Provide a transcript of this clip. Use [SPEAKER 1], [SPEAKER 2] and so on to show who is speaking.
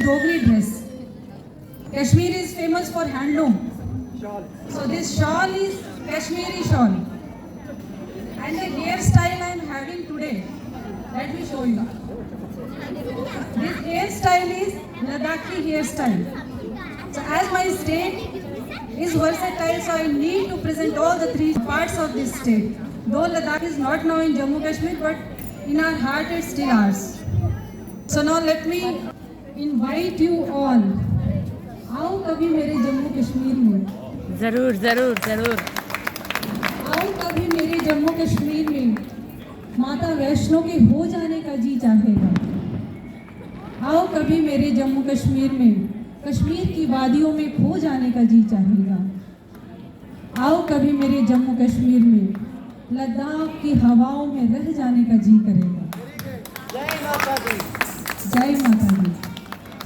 [SPEAKER 1] Dogri dress. Kashmir is famous for handloom. So this shawl is Kashmiri shawl. And the hairstyle I am having today, let me show you. This hairstyle is Ladakhi hairstyle. So as my state is versatile, so I need to present all the three parts of this state. Though Ladakh is not now in Jammu Kashmir, but in our heart it's still ours. So now let me invite you all. आओ कभी मेरे जम्मू कश्मीर में.
[SPEAKER 2] जरूर जरूर जरूर.
[SPEAKER 1] आओ कभी मेरे जम्मू कश्मीर में माता वैष्णो के हो जाने का जी चाहेगा. आओ कभी मेरे जम्मू कश्मीर में कश्मीर की वादियों में खो जाने का जी चाहेगा. आओ कभी मेरे जम्मू कश्मीर में लद्दाख की हवाओं में रह जाने का जी करेगा. जय माता दी. जय माता दी.